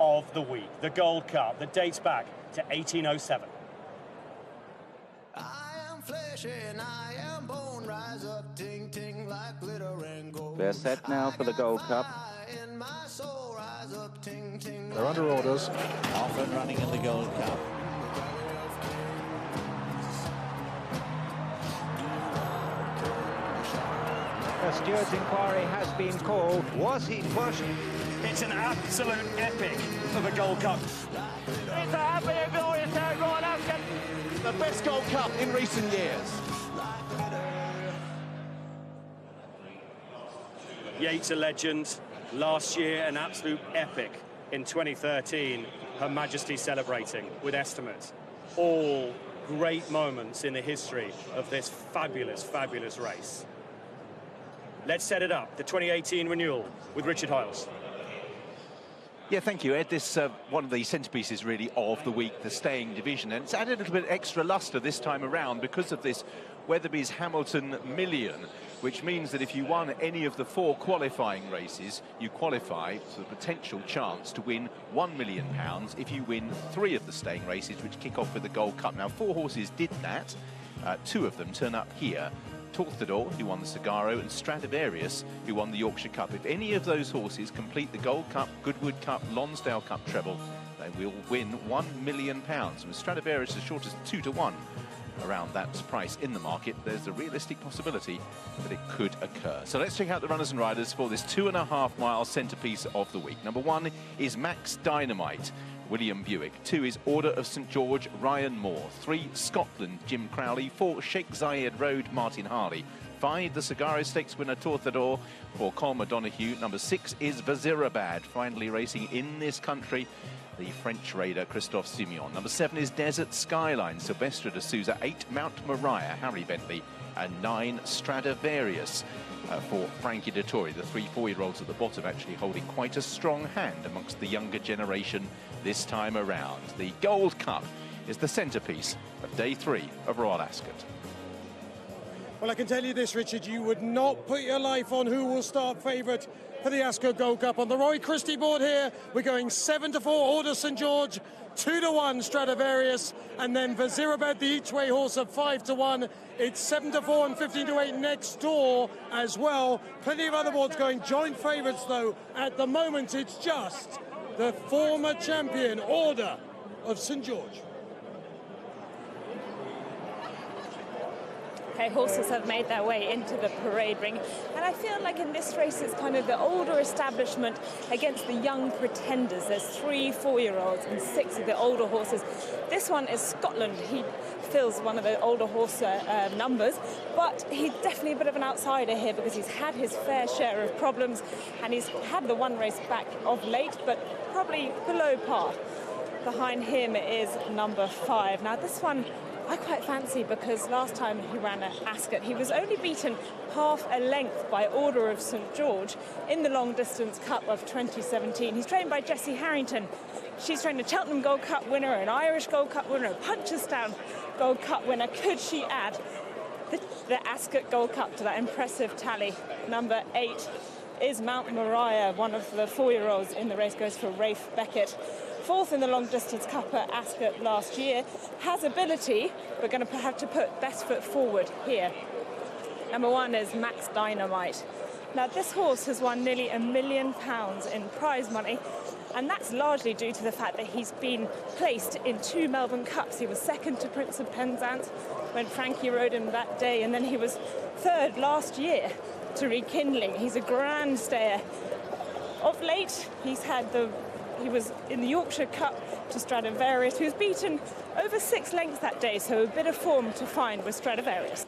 of the week, the Gold Cup that dates back to 1807. I am flesh and I am bone, rise up, ting ting like glitter and gold. They're set now for the Gold Cup. In my soul, rise up, ting ting. They're under orders. Off and running in the Gold Cup. A steward's inquiry has been called. Was he pushed? It's an absolute epic of a Gold Cup. It's a happy and glorious day, Royal Ascot. The best Gold Cup in recent years. Yates a legend. Last year, an absolute epic. In 2013, Her Majesty celebrating with estimates. All great moments in the history of this fabulous, fabulous race. Let's set it up, the 2018 renewal with Richard Hiles. Yeah, thank you, Ed. This one of the centerpieces, really, of the week, the staying division. And it's added a little bit extra luster this time around because of this Weatherby's Hamilton Million, which means that if you won any of the 4 qualifying races, you qualify for the potential chance to win £1 million if you win 3 of the staying races, which kick off with the Gold Cup. Now, 4 horses did that. 2 of them turn up here. Torthador, who won the Sagaro, and Stradivarius, who won the Yorkshire Cup. If any of those horses complete the Gold Cup, Goodwood Cup, Lonsdale Cup treble, they will win £1 million. With Stradivarius as short as 2 to 1 around that price in the market, there's a realistic possibility that it could occur. So let's check out the runners and riders for this 2.5-mile centrepiece of the week. Number 1 is Max Dynamite, William Buick. 2 is Order of St George, Ryan Moore. 3, Scotland, Jim Crowley. 4, Sheikh Zayed Road, Martin Harley. 5, the Sagaro Stakes winner, Torthador, for Colm O'Donoghue. Number 6 is Vazirabad, finally racing in this country, the French raider Christophe Simeon. Number 7 is Desert Skyline, Silvestre de Souza. 8, Mount Moriah, Harry Bentley. And 9, Stradivarius for Frankie Dettori. The 3 4-year-olds at the bottom actually holding quite a strong hand amongst the younger generation this time around. The Gold Cup is the centrepiece of day 3 of Royal Ascot. Well, I can tell you this, Richard, you would not put your life on who will start favourite for the Ascot Gold Cup. On the Roy Christie board here, we're going 7 to 4, Order St George, 2 to 1, Stradivarius, and then Vazirabad, the each-way horse, of 5 to 1. It's 7 to 4 and 15 to 8 next door as well. Plenty of other boards going joint favourites, though. At the moment, it's just the former champion, Order of St George. Okay, horses have made their way into the parade ring, and I feel like in this race it's kind of the older establishment against the young pretenders. There's 3 4-year-olds and 6 of the older horses. This one is Scotland. He fills one of the older horse numbers, but he's definitely a bit of an outsider here because he's had his fair share of problems and he's had the 1 race back of late, but probably below par. Behind him is number 5. Now this one I quite fancy because last time he ran at Ascot, he was only beaten half a length by Order of St George in the Long Distance Cup of 2017. He's trained by Jessie Harrington. She's trained a Cheltenham Gold Cup winner, an Irish Gold Cup winner, a Punchestown Gold Cup winner. Could she add the Ascot Gold Cup to that impressive tally? Number 8 is Mount Moriah, one of the 4-year-olds in the race, goes for Rafe Beckett. 4th in the Long Distance Cup at Ascot last year. Has ability, we're going to have to put best foot forward here. Number 1 is Max Dynamite. Now this horse has won nearly £1 million in prize money, and that's largely due to the fact that he's been placed in 2 Melbourne Cups. He was 2nd to Prince of Penzance when Frankie rode him that day, and then he was 3rd last year to Rekindling. He's a grand stayer. Of late, he was in the Yorkshire Cup to Stradivarius, who was beaten over 6 lengths that day, so a bit of form to find with Stradivarius.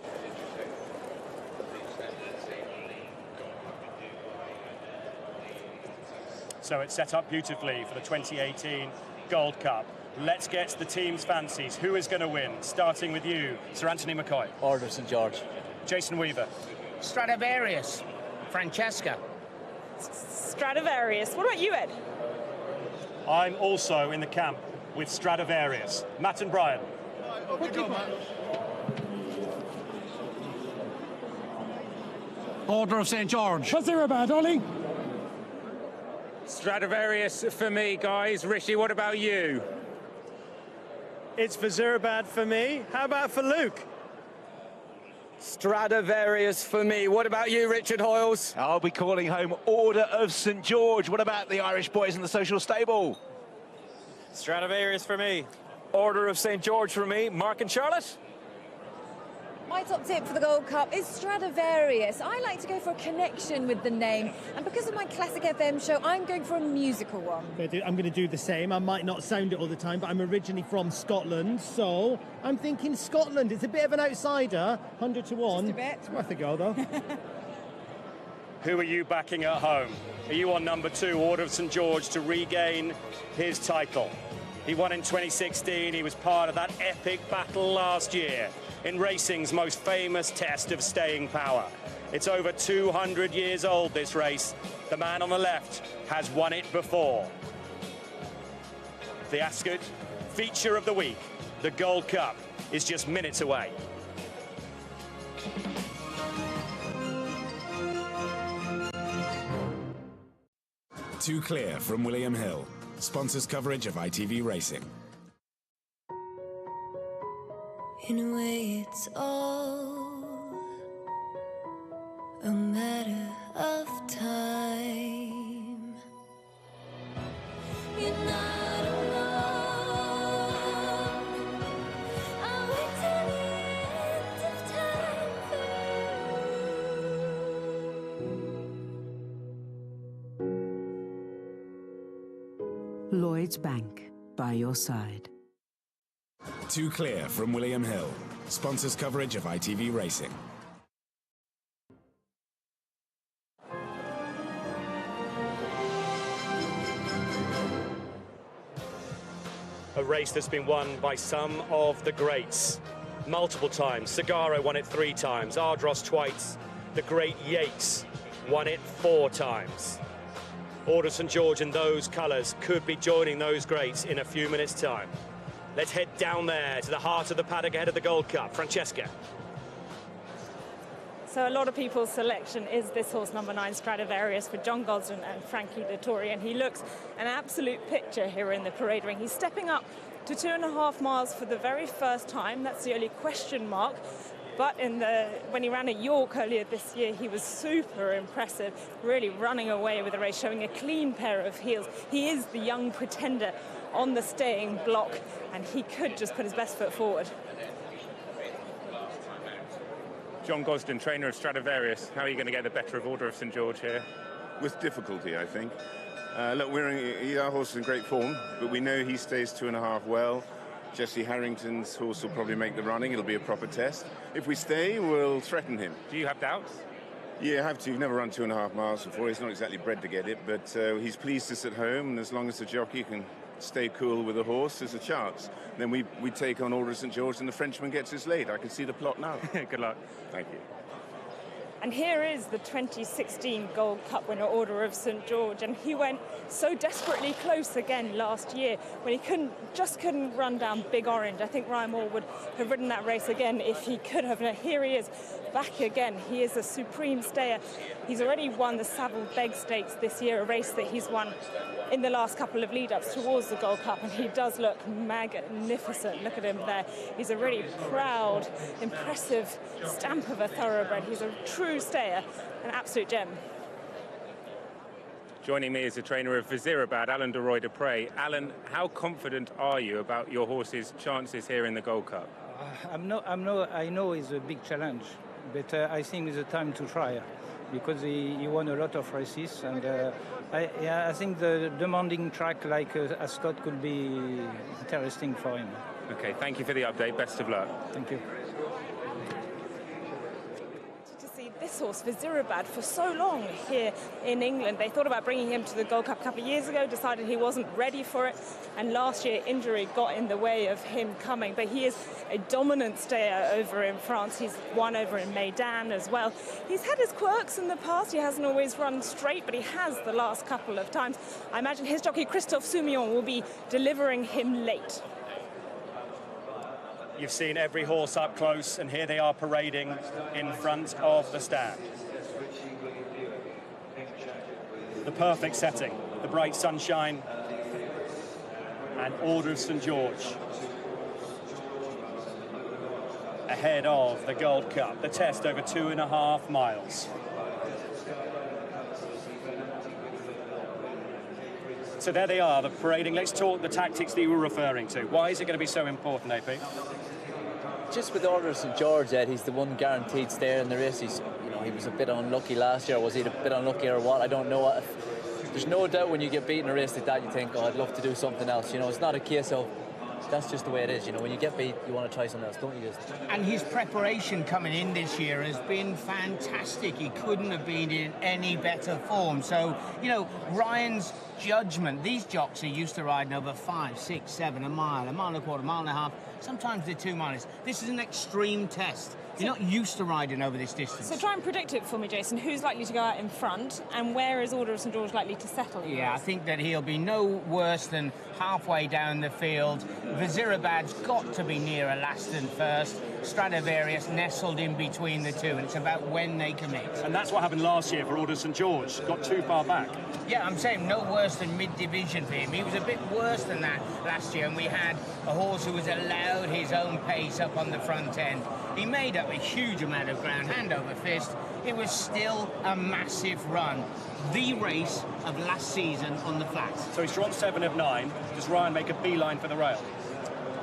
So it's set up beautifully for the 2018 Gold Cup. Let's get the team's fancies. Who is going to win? Starting with you, Sir Anthony McCoy. Order of St George. Jason Weaver. Stradivarius. Francesca. Stradivarius. What about you, Ed? I'm also in the camp with Stradivarius. Matt and Brian. Order of St George. Vazirabad, Ollie. Stradivarius for me, guys. Rishi, what about you? It's Vizirabad for me. How about for Luke? Stradivarius for me. What about you, Richard Hoyles? I'll be calling home Order of St George. What about the Irish boys in the social stable? Stradivarius for me. Order of St George for me. Mark and Charlotte? My top tip for the Gold Cup is Stradivarius. I like to go for a connection with the name, and because of my Classic FM show, I'm going for a musical one. I'm going to do the same. I might not sound it all the time, but I'm originally from Scotland, so I'm thinking Scotland. It's a bit of an outsider, 100 to 1. Just a bit. It's worth a go, though. Who are you backing at home? Are you on number 2, Order of St George, to regain his title? He won in 2016. He was part of that epic battle last year in racing's most famous test of staying power. It's over 200 years old, this race. The man on the left has won it before. The Ascot feature of the week, the Gold Cup, is just minutes away. Too Clear from William Hill sponsors coverage of ITV racing. In a way, it's all a matter of time. You're not alone. I'll wait till the end of time for you. Lloyds Bank, by your side. Too Clear from William Hill sponsors coverage of ITV racing. A race that's been won by some of the greats multiple times. Sagaro won it 3 times, Ardros twice, the great Yates won it 4 times. Order St George in those colours could be joining those greats in a few minutes' time. Let's head down there to the heart of the paddock ahead of the Gold Cup. Francesca. So a lot of people's selection is this horse, number 9, Stradivarius, for John Gosden and Frankie Dettori, and he looks an absolute picture here in the parade ring. He's stepping up to 2.5 miles for the very first time. That's the only question mark. But when he ran at York earlier this year, he was super impressive, really running away with the race, showing a clean pair of heels. He is the young pretender on the staying block, and he could just put his best foot forward. John Gosden, trainer of Stradivarius. How are you going to get the better of Order of St George here? With difficulty, I think. Look, our horse is in great form, but we know he stays 2.5 well. Jesse Harrington's horse will probably make the running. It'll be a proper test. If we stay, we'll threaten him. Do you have doubts? Yeah, I have to. You've never run 2.5 miles before. He's not exactly bred to get it, but he's pleased to sit home, and as long as the jockey can stay cool with the horse, there's a chance. Then we take on Order of St George, and the Frenchman gets his lead. I can see the plot now. Good luck. Thank you. And here is the 2016 Gold Cup winner, Order of St George, and he went so desperately close again last year when he just couldn't run down Big Orange. I think Ryan Moore would have ridden that race again if he could have. Now here he is back again. He is a supreme stayer. He's already won the Savile Beg Stakes this year, a race that he's won in the last couple of lead-ups towards the Gold Cup, and he does look magnificent. Look at him there. He's a really proud, impressive stamp of a thoroughbred. He's a true stayer, an absolute gem. Joining me is the trainer of Vizirabad, Alan de Roy de Prey. Alan, how confident are you about your horse's chances here in the Gold Cup? I know it's a big challenge, but I think it's a time to try, because he won a lot of races, and I think the demanding track like Ascot could be interesting for him. Okay, thank you for the update. Best of luck. Thank you. This horse, Vizirabad, for so long here in England. They thought about bringing him to the Gold Cup a couple of years ago, decided he wasn't ready for it, and last year injury got in the way of him coming. But he is a dominant stayer over in France. He's won over in Meydan as well. He's had his quirks in the past. He hasn't always run straight, but he has the last couple of times. I imagine his jockey Christophe Soumillon will be delivering him late. You've seen every horse up close, and here they are parading in front of the stand. The perfect setting the bright sunshine, and Order of St George ahead of the Gold Cup, the test over 2.5 miles. So there they are, the parading. Let's talk the tactics that you were referring to. Why is it going to be so important, AP? Just with Order of St George, Ed, he's the one guaranteed stay in the race. He was a bit unlucky last year. Was he a bit unlucky or what? I don't know. There's no doubt when you get beaten in a race like that, you think, oh, I'd love to do something else. It's not a case of that's just the way it is. When you get beat, you want to try something else, don't you? And his preparation coming in this year has been fantastic. He couldn't have been in any better form. So, Ryan's judgment, these jocks are used to riding over 5, 6, 7, a mile and a quarter, mile and a half. Sometimes they're 2 miles. This is an extreme test. You're not used to riding over this distance. So try and predict it for me, Jason. Who's likely to go out in front, and where is Order of St George likely to settle? Yeah, I think that he'll be no worse than halfway down the field. Vizirabad's got to be near Alaston first. Stradivarius nestled in between the two, and it's about when they commit. And that's what happened last year for Order of St George. Got too far back. Yeah, I'm saying no worse than mid-division for him. He was a bit worse than that last year, and we had a horse who was allowed his own pace up on the front end. He made up a huge amount of ground, hand over fist. It was still a massive run. The race of last season on the flats. So he's drawn 7 of 9. Does Ryan make a beeline for the rail?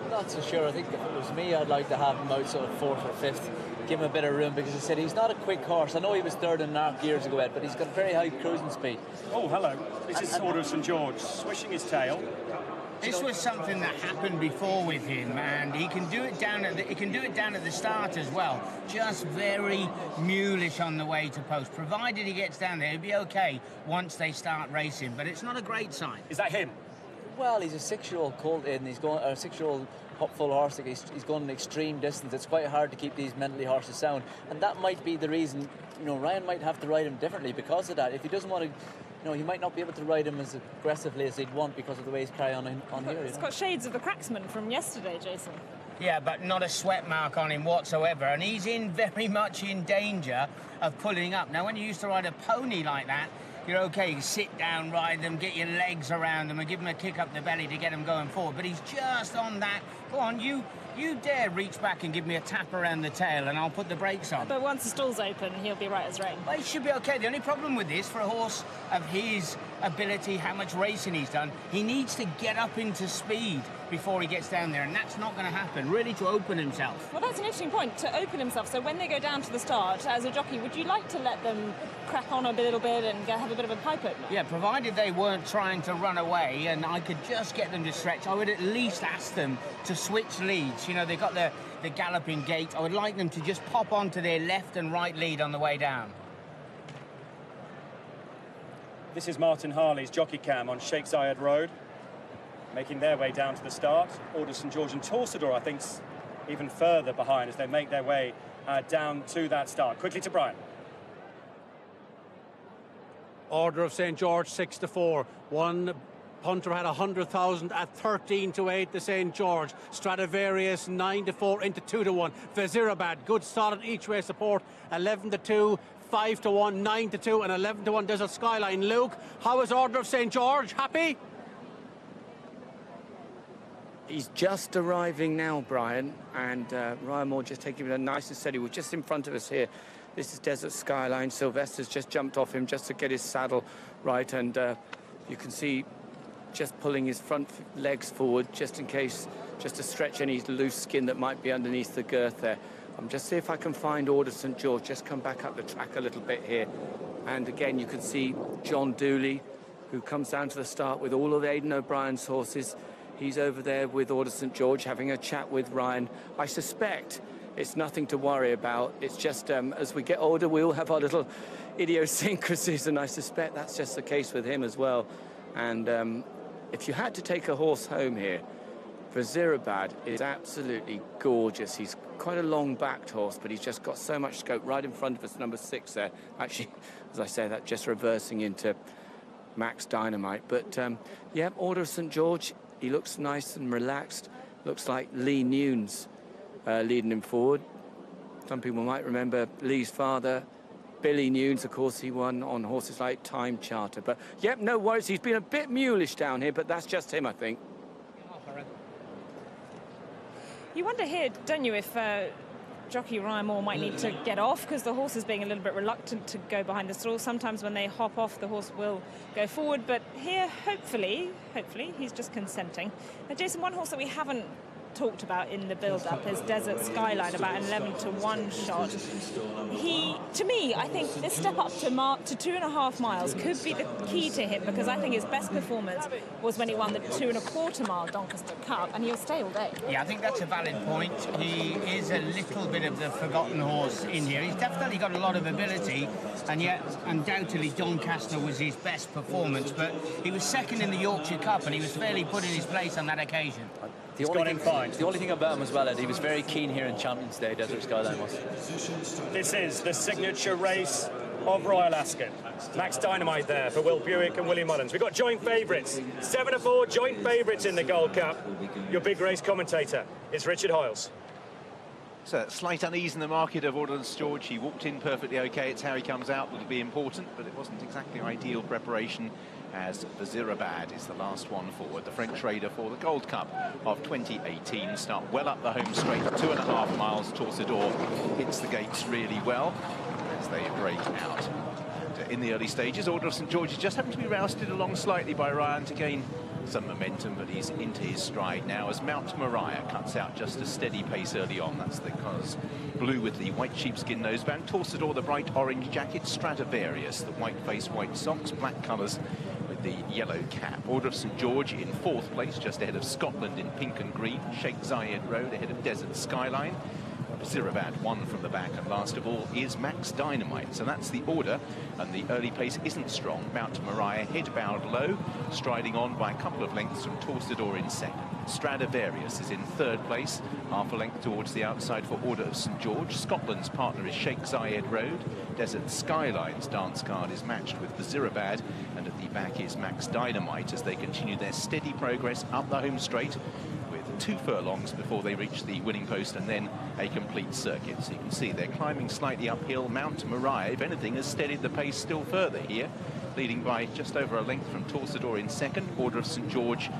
Not so sure. I think if it was me, I'd like to have him out sort of 4th or 5th. Give him a bit of room, because I said he's not a quick horse. I know he was 3rd in NARC years ago, Ed, but he's got very high cruising speed. Oh, hello. This is Order of St George, swishing his tail. This was something that happened before with him, and he can do it down at the start as well. Just very mulish on the way to post. Provided he gets down there, he'll be okay once they start racing. But it's not a great sign. Is that him? Well, he's a 6-year-old colt, and he's going a 6-year-old full horse. He's going an extreme distance. It's quite hard to keep these mentally horses sound, and that might be the reason. Ryan might have to ride him differently because of that. If he doesn't want to, he might not be able to ride him as aggressively as he'd want because of the way he's carrying on here. It's got shades of the Cracksman from yesterday, Jason. Yeah, but not a sweat mark on him whatsoever, and he's very much in danger of pulling up. Now, when you used to ride a pony like that, you're okay, you sit down, ride them, get your legs around them and give them a kick up the belly to get them going forward. But he's just on that. Go on, you dare reach back and give me a tap around the tail and I'll put the brakes on. But once the stall's open, he'll be right as rain. Well, he should be okay. The only problem with this, for a horse of his ability, how much racing he's done, he needs to get up into speed before he gets down there, and that's not going to happen, really, to open himself. Well, that's an interesting point, to open himself. So when they go down to the start, as a jockey, would you like to let them crack on a little bit and have a bit of a pipe opener? Yeah, provided they weren't trying to run away and I could just get them to stretch, I would at least ask them to switch leads. They've got the galloping gait. I would like them to just pop onto their left and right lead on the way down. This is Martin Harley's jockey cam on Sheikh Zayed Road, making their way down to the start. Order St George and Torsador, I think, even further behind as they make their way down to that start. Quickly to Brian. Order of St George 6-4. One punter had 100,000 at 13-8 to St George. Stradivarius 9-4 into 2-1. Vizirabad, good solid each way support. 11-2. 5-1, 9-2 and 11-1 Desert Skyline. Luke, how is Order of St George? Happy? He's just arriving now, Brian, and Ryan Moore just taking it nice and steady. We're just in front of us here. This is Desert Skyline. Sylvester's just jumped off him just to get his saddle right, and you can see just pulling his front legs forward just in case, just to stretch any loose skin that might be underneath the girth there. I'm just see if I can find Order St George. Just come back up the track a little bit here. And again, you can see John Dooley, who comes down to the start with all of Aidan O'Brien's horses. He's over there with Order St George having a chat with Ryan. I suspect it's nothing to worry about. It's just as we get older, we all have our little idiosyncrasies, and I suspect that's just the case with him as well. And if you had to take a horse home here, Vizirabad is absolutely gorgeous. He's quite a long-backed horse, but he's just got so much scope right in front of us, number 6 there. Actually, as I say that, just reversing into Max Dynamite. But, yeah, Order of St George, he looks nice and relaxed. Looks like Lee Nunes leading him forward. Some people might remember Lee's father, Billy Nunes, of course, he won on horses like Time Charter. But, yep, no worries. He's been a bit mulish down here, but that's just him, I think. You wonder here, don't you, if jockey Ryan Moore might need to get off because the horse is being a little bit reluctant to go behind the stall. Sometimes when they hop off, the horse will go forward, but here, hopefully, he's just consenting. Now, Jason, one horse that we haven't talked about in the build-up is Desert Skyline, about an 11-to-1 shot. He, to me, I think this step up to 2.5 miles could be the key to him, because I think his best performance was when he won the 2.25 mile Doncaster Cup, and he'll stay all day. Yeah, I think that's a valid point. He is a little bit of the forgotten horse in here. He's definitely got a lot of ability, and yet undoubtedly Doncaster was his best performance, but he was second in the Yorkshire Cup, and he was fairly put in his place on that occasion. The only thing about him as well, Ed, he was very keen here in Champions Day, Desert Skyline was. This is the signature race of Royal Ascot. Max Dynamite there for Will Buick and Willie Mullins. We've got joint favourites, 7-4 joint favourites in the Gold Cup. Your big race commentator is Richard Hoyles. So, slight unease in the market of Order of St George. He walked in perfectly okay. It's how he comes out that'll be important, but it wasn't exactly ideal preparation, as Vazirabad is the last one forward. The French raider for the Gold Cup of 2018 start well up the home straight, 2.5 miles. Torcedor hits the gates really well as they break out. And in the early stages, Order of St George just happened to be rousted along slightly by Ryan to gain some momentum, but he's into his stride now as Mount Moriah cuts out just a steady pace early on. That's the colours blue with the white sheepskin noseband, Torcedor the bright orange jacket, Stradivarius the white face, white socks, black colours with the yellow cap. Order of St George in 4th place, just ahead of Scotland in pink and green. Sheikh Zayed Road ahead of Desert Skyline. Zirabad one from the back, and last of all is Max Dynamite. So that's the order, and the early pace isn't strong. Mount Moriah head bowed low, striding on by a couple of lengths from Torcedor in 2nd. Stradivarius is in 3rd place, half a length towards the outside for Order of St George. Scotland's partner is Sheikh Zayed Road. Desert Skyline's dance card is matched with the Zirabad, and at the back is Max Dynamite as they continue their steady progress up the home straight, 2 furlongs before they reach the winning post and then a complete circuit. So you can see they're climbing slightly uphill. Mount Moriah, if anything, has steadied the pace still further here, leading by just over a length from Torcedor in 2nd. Order of St George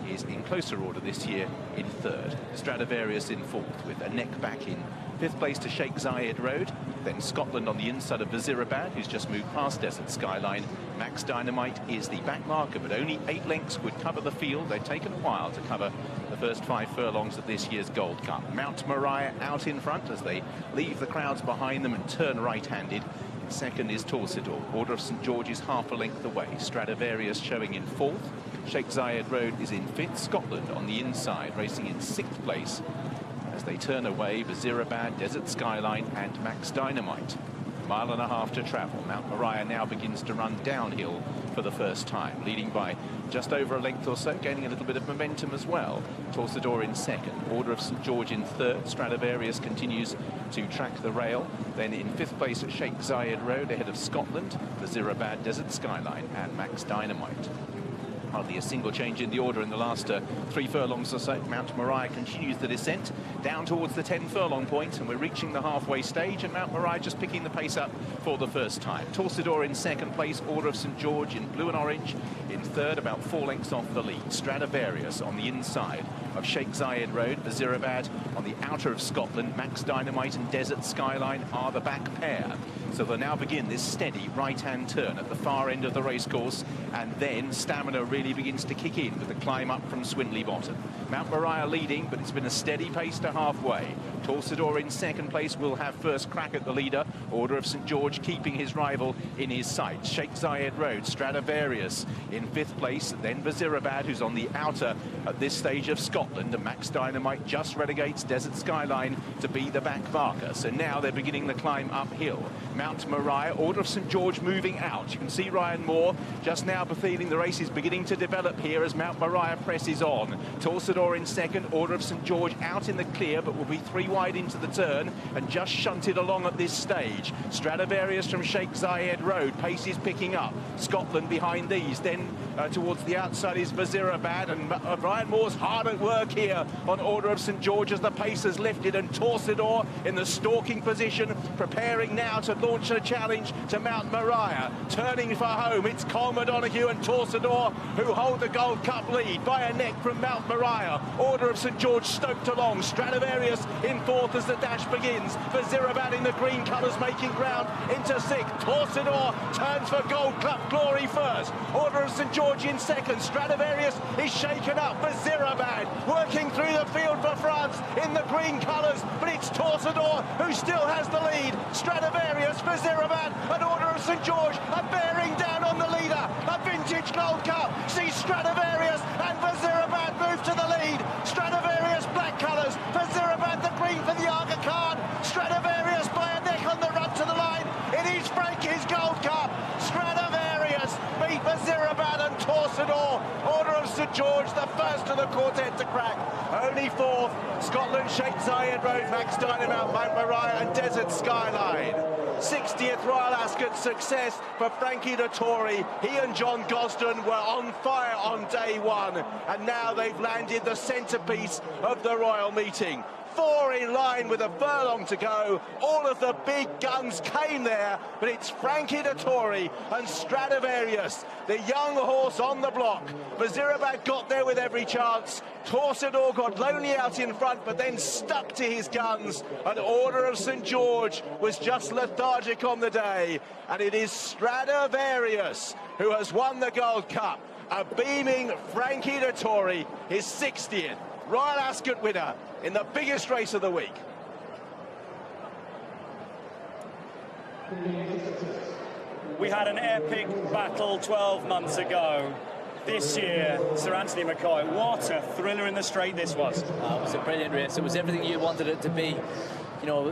is in closer order this year in 3rd. Stradivarius in 4th with a neck back in 5th place to Sheikh Zayed Road. Then Scotland on the inside of Vazirabad, who's just moved past Desert Skyline. Max Dynamite is the back marker, but only 8 lengths would cover the field. They've taken a while to cover the first 5 furlongs of this year's Gold Cup. Mount Moriah out in front as they leave the crowds behind them and turn right-handed. In 2nd is Torcedor. Order of St George is half a length away. Stradivarius showing in 4th. Sheikh Zayed Road is in 5th. Scotland on the inside, racing in 6th place. As they turn away, Vazirabad, Desert Skyline and Max Dynamite. 1.5 miles to travel. Mount Moriah now begins to run downhill for the first time, leading by just over a length or so, gaining a little bit of momentum as well. Torcedor in 2nd, Order of St George in 3rd. Stradivarius continues to track the rail. Then in 5th place at Sheikh Zayed Road ahead of Scotland, Vazirabad, Desert Skyline and Max Dynamite. Hardly a single change in the order in the last 3 furlongs or so. Mount Moriah continues the descent down towards the 10 furlong point, and we're reaching the halfway stage, and Mount Moriah just picking the pace up for the first time. Torcedor in 2nd place, Order of St George in blue and orange in 3rd, about 4 lengths off the lead. Stradivarius on the inside of Sheikh Zayed Road. Vazirabad on the outer of Scotland. Max Dynamite and Desert Skyline are the back pair. So they'll now begin this steady right-hand turn at the far end of the racecourse, and then stamina really begins to kick in with the climb up from Swindley Bottom. Mount Moriah leading, but it's been a steady pace to halfway. Torcedor in 2nd place will have first crack at the leader. Order of St George keeping his rival in his sights. Sheikh Zayed Road, Stradivarius in 5th place, then Vazirabad, who's on the outer at this stage of Scotland, and Max Dynamite just relegates Desert Skyline to be the back marker. So now they're beginning the climb uphill. Mount Moriah, Order of St George moving out. You can see Ryan Moore just now feeling the race is beginning to develop here as Mount Moriah presses on. Torcedor in 2nd, Order of St George out in the clear, but will be 3 wide into the turn and just shunted along at this stage. Stradivarius from Sheikh Zayed Road, pace is picking up. Scotland behind these, then Towards the outside is Vazirabad, and Ryan Moore's hard at work here on Order of St George as the pace has lifted, and Torcidor in the stalking position, preparing now to launch a challenge to Mount Moriah. Turning for home, it's Colm O'Donoghue and Torcidor who hold the Gold Cup lead by a neck from Mount Moriah. Order of St George stoked along, Stradivarius in fourth as the dash begins. Vazirabad in the green colours making ground into sixth. Torcidor turns for Gold Cup glory first. Order of St George in second. Stradivarius is shaken up. Vazirabad working through the field for France in the green colours, but it's Torcidor who still has the lead. Stradivarius, Vazirabad and Order of St George are bearing down on the leader. A vintage Gold Cup sees Stradivarius and Vazirabad move to the lead. Stradivarius black colours, Vazirabad the green for the Aga Khan. Stradivarius by a neck on the run to the line. It is Frankie's Gold Cup. Stradivarius beat Vazirabad and Torcidor. Order of St George, the first of the quartet to crack. Only fourth, Scotland shaped Zayed Road, Max Dynamount, Mount Moriah and Desert Skyline. 60th Royal Ascot success for Frankie Dettori. He and John Gosden were on fire on day one, and now they've landed the centrepiece of the Royal meeting. 4 in line with a furlong to go. All of the big guns came there, but it's Frankie Dettori and Stradivarius, the young horse on the block. Vazirabad got there with every chance. Torcidor got lonely out in front, but then stuck to his guns. And Order of St George was just lethargic on the day. And it is Stradivarius who has won the Gold Cup. A beaming Frankie Dettori, his 60th Royal Ascot winner in the biggest race of the week. We had an epic battle 12 months ago. This year, Sir Anthony McCoy, what a thriller in the straight this was. It was a brilliant race. It was everything you wanted it to be. You know,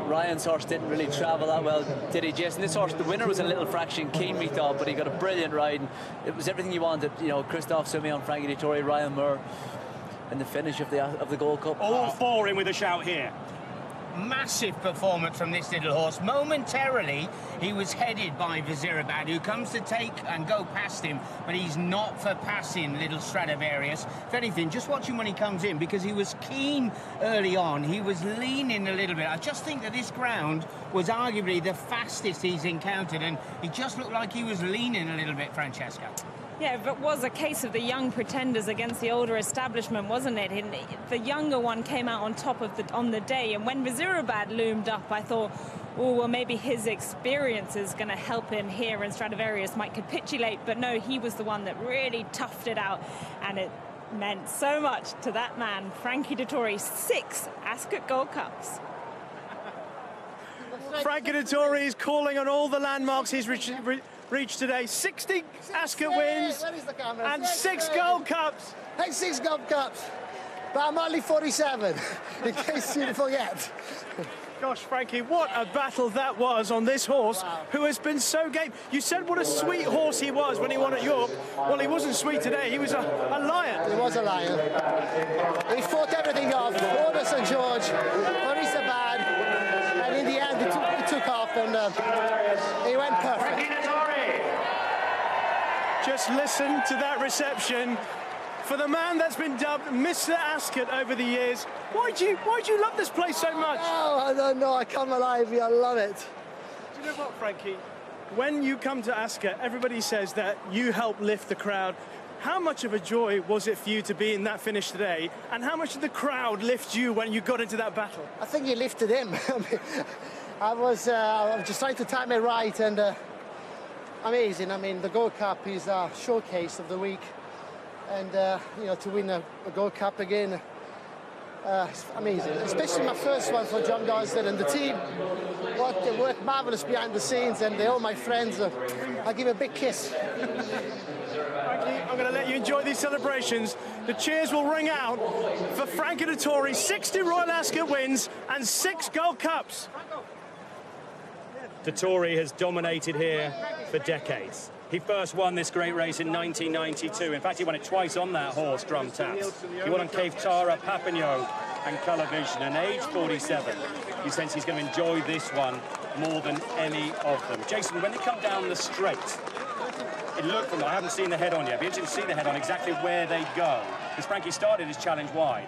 Ryan's horse didn't really travel that well, did he, Jason? This horse, the winner was a little fraction keen, we thought, but he got a brilliant ride. And it was everything you wanted. You know, Christophe Soumillon, Frankie Dettori, Ryan Moore, and the finish of the Gold Cup. All four in with a shout here. Massive performance from this little horse. Momentarily, he was headed by Vazirabad, who comes to take and go past him, but he's not for passing little Stradivarius. If anything, just watch him when he comes in, because he was keen early on. He was leaning a little bit. I just think that this ground was arguably the fastest he's encountered, and he just looked like he was leaning a little bit, Francesca. Yeah, it was a case of the young pretenders against the older establishment, wasn't it? And the younger one came out on top of on the day, and when Vazirabad loomed up, I thought, oh, well, maybe his experience is going to help him here, and Stradivarius might capitulate. But no, he was the one that really toughed it out, and it meant so much to that man, Frankie Dettori. 6 Ascot Gold Cups. Frankie Dettori is calling on all the landmarks he's reached today. 60 Ascot wins and 6 Gold Cups. Hey, 6 Gold Cups, but I'm only 47, in case you forget. Gosh, Frankie, what a battle that was on this horse, who has been so game. You said what a sweet horse he was when he won at York. Well, he wasn't sweet today. He was a lion. He was a lion. He fought everything off. Order St George, Vazirabad, and in the end, he took off, and he went perfect. Just listen to that reception for the man that's been dubbed Mr. Ascot over the years. Why do you love this place so much? Oh, I don't know. I come alive here. I love it. Do you know what, Frankie? When you come to Ascot, everybody says that you help lift the crowd. How much of a joy was it for you to be in that finish today? And how much did the crowd lift you when you got into that battle? I think he lifted him. I was just trying to time it right, and amazing. I mean, the Gold Cup is a showcase of the week, and you know, to win a Gold Cup again, it's amazing. Especially my first one for John Gosden and the team. They worked marvelous behind the scenes, and they're all my friends. I'll give a big kiss. Frankie, I'm going to let you enjoy these celebrations. The cheers will ring out for Frankie Dettori. 60 Royal Ascot wins and 6 Gold Cups. Dettori has dominated here for decades. He first won this great race in 1992. In fact, he won it twice on that horse, Drum Taps. He won on Cave Tara, Papagno and Colour Vision. And age 47, you sense he's going to enjoy this one more than any of them. Jason, when they come down the straight, it looked from, I haven't seen the head-on yet, it'd be interesting to see the head-on, exactly where they go. Because Frankie started his challenge wide.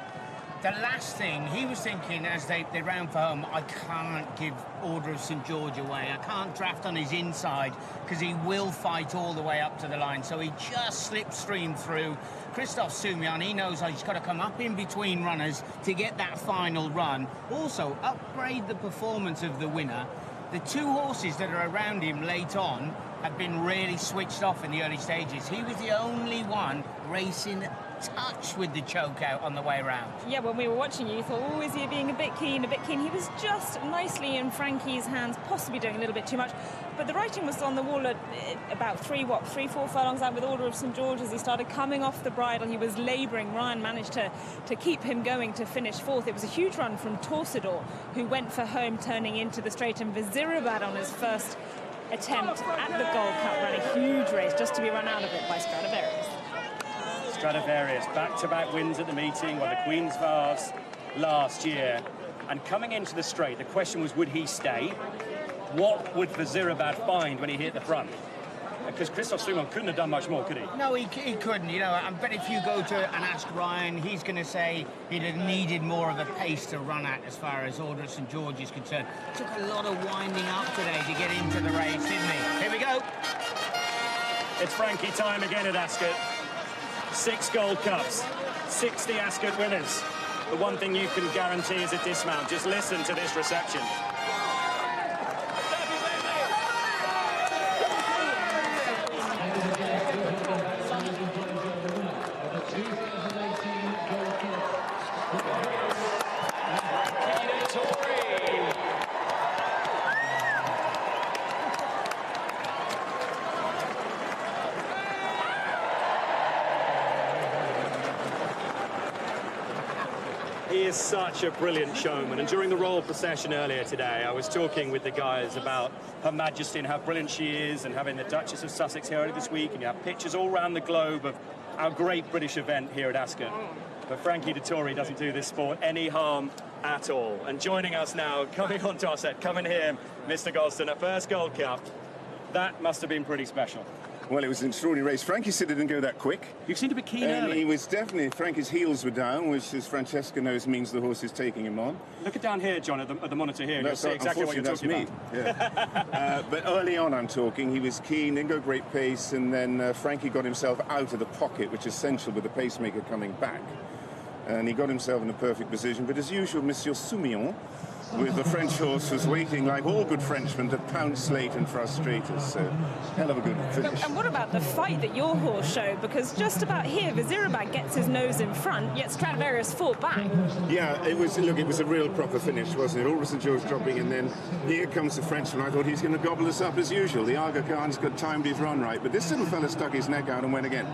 The last thing, he was thinking as they ran for home, I can't give Order of St George away. I can't draft on his inside because he will fight all the way up to the line. So he just slipstreamed through. Christophe Soumillon, he knows he's got to come up in between runners to get that final run. Also, upgrade the performance of the winner. The two horses that are around him late on have been really switched off in the early stages. He was the only one racing touch with the choke out on the way round. Yeah, when we were watching you thought, oh, is he being a bit keen, a bit keen? He was just nicely in Frankie's hands, possibly doing a little bit too much. But the writing was on the wall at about 3-4 furlongs out with Order of St George as he started coming off the bridle. He was labouring. Ryan managed to keep him going to finish fourth. It was a huge run from Torcedor, who went for home turning into the straight, and Vizirabad on his first attempt at the Gold Cup ran a huge race just to be run out of it by Stradivarius. Stradivarius, back-to-back wins at the meeting, won the Queen's Vase last year. And coming into the straight, the question was, would he stay? What would Vizirabad find when he hit the front? Because Christophe Soumillon couldn't have done much more, could he? No, he couldn't, you know. But if you go to and ask Ryan, he's going to say he'd have needed more of a pace to run at as far as Order of St George is concerned. Took a lot of winding up today to get into the race, didn't he? Here we go. It's Frankie time again at Ascot. 6 Gold Cups, 60 Ascot winners. The one thing you can guarantee is a dismount. Just listen to this reception. He is such a brilliant showman, and during the royal procession earlier today, I was talking with the guys about Her Majesty and how brilliant she is, and having the Duchess of Sussex here earlier this week, and you have pictures all around the globe of our great British event here at Ascot. But Frankie Dettori doesn't do this sport any harm at all. And joining us now, coming onto our set, coming here, Mr. Golston, a first Gold Cup. That must have been pretty special. Well, it was an extraordinary race. Frankie said it didn't go that quick. You seem to be keen and early. He was definitely, Frankie's heels were down, which, as Francesca knows, means the horse is taking him on. Look at down here, John, at the monitor here, and you'll see exactly what you're talking about. Yeah. But early on, I'm talking, he was keen, didn't go great pace, and then Frankie got himself out of the pocket, which is essential with the pacemaker coming back. And he got himself in a perfect position. But as usual, Monsieur Soumillon, with the French horse, was waiting like all good Frenchmen to pounce late and frustrate us. So, hell of a good finish. And what about the fight that your horse showed? Because just about here, Vizirabad gets his nose in front, yet Stradivarius fought back. Yeah, it was a real proper finish, wasn't it? Order of St George dropping, and then here comes the Frenchman. I thought he's going to gobble us up as usual. The Aga Khan's got timed his run right, but this little fella stuck his neck out and went again.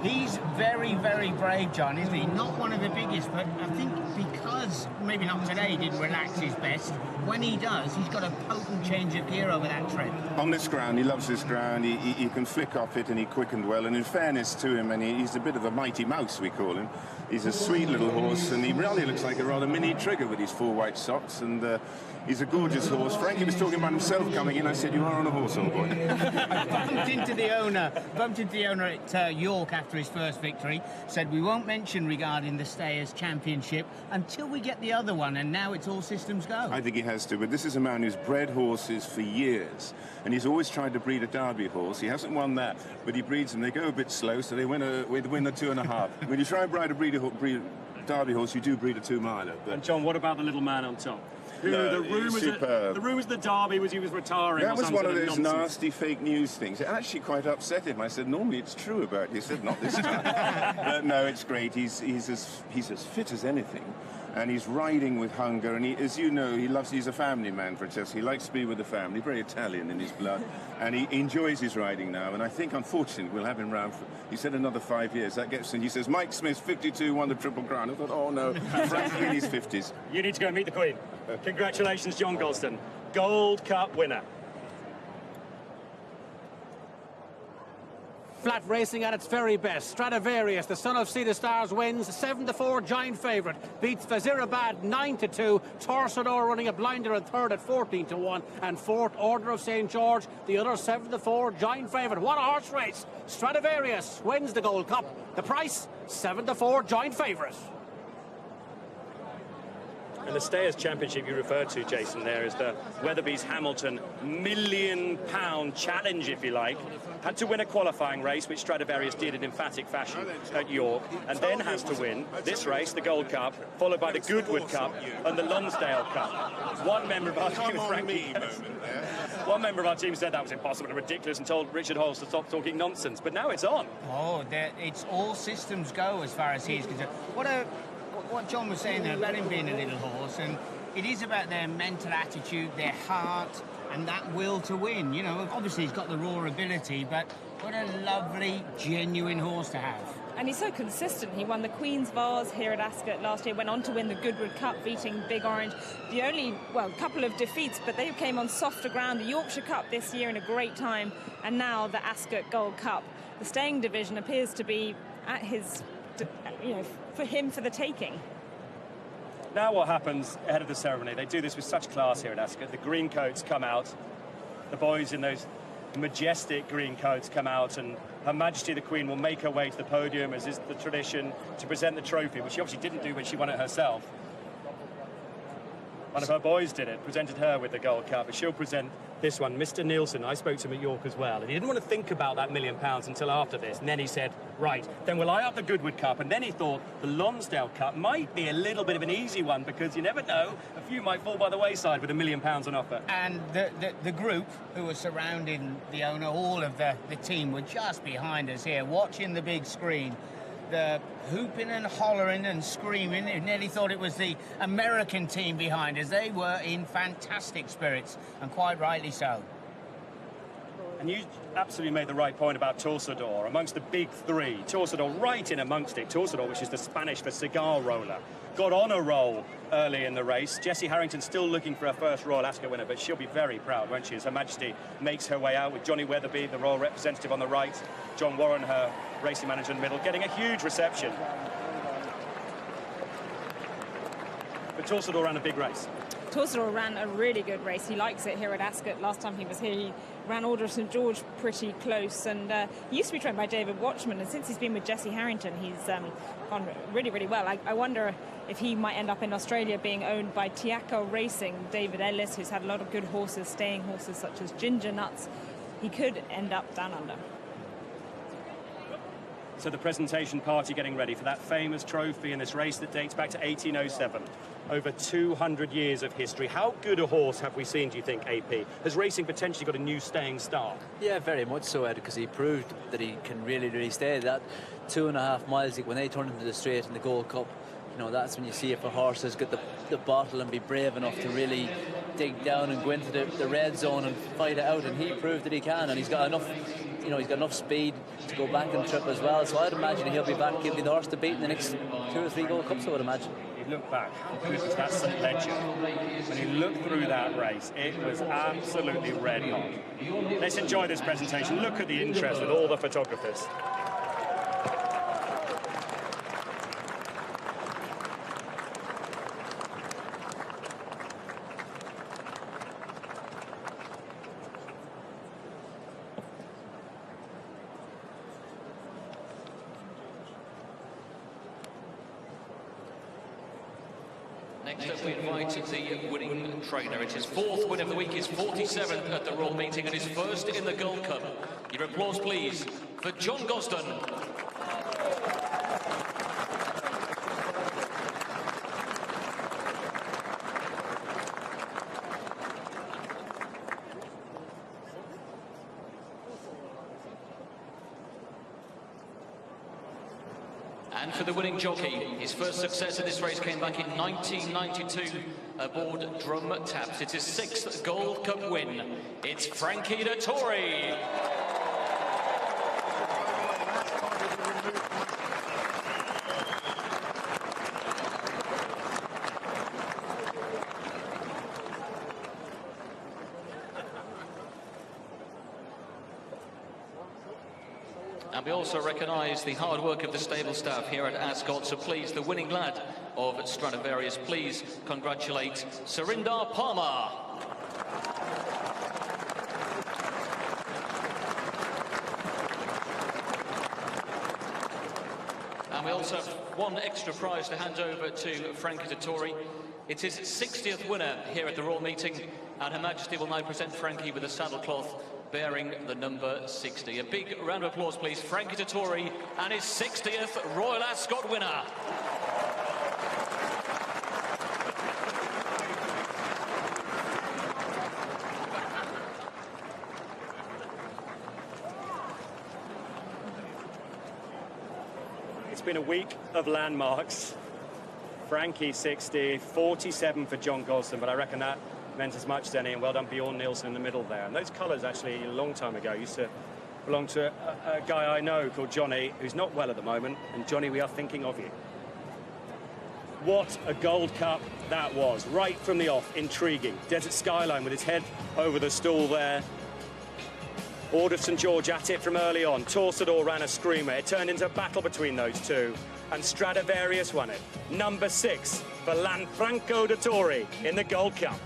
He's very, very brave, John, isn't he? Not one of the biggest, but I think because, maybe not today, he didn't relax his best, when he does, he's got a potent change of gear over that trip. On this ground, he loves this ground, he can flick off it, and he quickened well, and in fairness to him, and he's a bit of a mighty mouse, we call him. He's a sweet little horse, and he really looks like a rather mini Trigger with his 4 white socks, and he's a gorgeous horse. Frankie was talking about himself coming in. I said, you are on a horse, old boy. I bumped into the owner at York after his first victory, said we won't mention regarding the Stayers Championship until we get the other one, and now it's all systems go. I think he has to, but this is a man who's bred horses for years, and he's always tried to breed a Derby horse. He hasn't won that, but he breeds them. They go a bit slow, so they win a 2.5. When you try and breed a Derby horse, you do breed a 2-miler. But... And John, what about the little man on top? No, the rumours the Derby was he was retiring. That was one of those nonsense. nasty fake news things. It actually quite upset him. I said, normally it's true about you. He said, not this time. No, it's great. He's as fit as anything. And he's riding with hunger, and as you know, he's a family man, Francesca. He likes to be with the family, very Italian in his blood, and he enjoys his riding now, and I think, unfortunately, we'll have him round for, he said, another 5 years. That gets him, he says, Mike Smith, 52, won the Triple Crown. I thought, oh no, Frankie in his 50s. You need to go and meet the Queen. Congratulations, John Golston. Gold Cup winner. Flat racing at its very best. Stradivarius, the son of Sea the Stars, wins 7-4, giant favourite. Beats Vazirabad 9-2. Torsador running a blinder in third at 14-1. And fourth, Order of St. George, the other 7-4, giant favourite. What a horse race! Stradivarius wins the Gold Cup. The price, 7-4, giant favourite. And the Stayers Championship you referred to, Jason, there is the Weatherby's Hamilton £1 million challenge, if you like. Had to win a qualifying race, which Stradivarius did in emphatic fashion at York, and then has to win this race, the Gold Cup, followed by the Goodwood Cup and the Lonsdale Cup. One member of our team, Frankie, one member of our team said that was impossible and ridiculous and told Richard Hoyles to stop talking nonsense, but now it's on. Oh, it's all systems go as far as he's concerned. What John was saying there about him being a little horse, and it is about their mental attitude, their heart, and that will to win. You know, obviously he's got the raw ability, but what a lovely, genuine horse to have. And he's so consistent. He won the Queen's Vase here at Ascot last year, went on to win the Goodwood Cup, beating Big Orange. The only, couple of defeats, but they came on softer ground. The Yorkshire Cup this year in a great time, and now the Ascot Gold Cup. The staying division appears to be at his, for him for the taking. Now what happens ahead of the ceremony? They do this with such class here at Ascot. The green coats come out. The boys in those majestic green coats come out, and Her Majesty the Queen will make her way to the podium, as is the tradition, to present the trophy, which she obviously didn't do when she won it herself. One of her boys did it, presented her with the Gold Cup, but she'll present this one. Mr. Nielsen, I spoke to him at York as well, and he didn't want to think about that £1 million until after this, and then he said, right, then we'll eye up the Goodwood Cup, and then he thought the Lonsdale Cup might be a little bit of an easy one, because you never know, a few might fall by the wayside with £1 million on offer. And the group who were surrounding the owner, all of the team, were just behind us here, watching the big screen. The hooping and hollering and screaming, you nearly thought it was the American team behind us. They were in fantastic spirits, and quite rightly so. And you absolutely made the right point about Torsador. Amongst the big three, Torsador right in amongst it. Torsador, which is the Spanish for cigar roller, got on a roll early in the race. Jessie Harrington still looking for her first Royal Ascot winner, but she'll be very proud, won't she, as Her Majesty makes her way out with Johnny Weatherby, the Royal representative, on the right, John Warren, her racing manager, in the middle, getting a huge reception. But Torsador ran a big race. Torsador ran a really good race. He likes it here at Ascot. Last time he was here, he ran Order of St. George pretty close, and he used to be trained by David Watchman, and since he's been with Jessie Harrington, he's gone really, really well. I wonder if he might end up in Australia being owned by Tiaco Racing. David Ellis, who's had a lot of good horses, staying horses such as Ginger Nuts. He could end up down under. So the presentation party getting ready for that famous trophy in this race that dates back to 1807. Over 200 years of history. How good a horse have we seen, do you think, AP? Has racing potentially got a new staying star? Yeah, very much so, Ed, because he proved that he can really, really stay. That 2.5 miles, when they turn into the straight in the Gold Cup, that's when you see if a horse has got the bottle and be brave enough to really dig down and go into the red zone and fight it out, and he proved that he can, and he's got enough he's got enough speed to go back and trip as well, so I'd imagine he'll be back, he'll be the horse to beat in the next 2 or 3 Gold Cups, I would imagine. You look back, how good was that St. Ledger? When you look through that race, it was absolutely red hot. Let's enjoy this presentation. Look at the interest with all the photographers. Next up, we invite the winning trainer. It's his 4th win of the week, his 47th at the Royal Meeting, and his first in the Gold Cup. Your applause, please, for John Gosden. And for the winning jockey, his first success in this race came back in 1992 aboard Drum Taps. It's his 6th Gold Cup win. It's Frankie Dettori. And we also recognise the hard work of the stable staff here at Ascot, so please, the winning lad of Stradivarius, please congratulate Surinder Palmer. And we also have one extra prize to hand over to Frankie Dettori. It's his 60th winner here at the Royal Meeting, and Her Majesty will now present Frankie with a saddlecloth bearing the number 60. A big round of applause, please, Frankie Dettori and his 60th Royal Ascot winner. It's been a week of landmarks. Frankie 60, 47 for John Gosden, but I reckon that meant as much, Denny, and well done Bjorn Nielsen in the middle there. And those colours actually a long time ago used to belong to a guy I know called Johnny, who's not well at the moment. And Johnny, we are thinking of you. What a Gold Cup that was, right from the off, intriguing. Desert Skyline with his head over the stall there. Order of St George at it from early on. Torsador ran a screamer. It turned into a battle between those two, and Stradivarius won it. Number 6 for Lanfranco Dettori in the Gold Cup.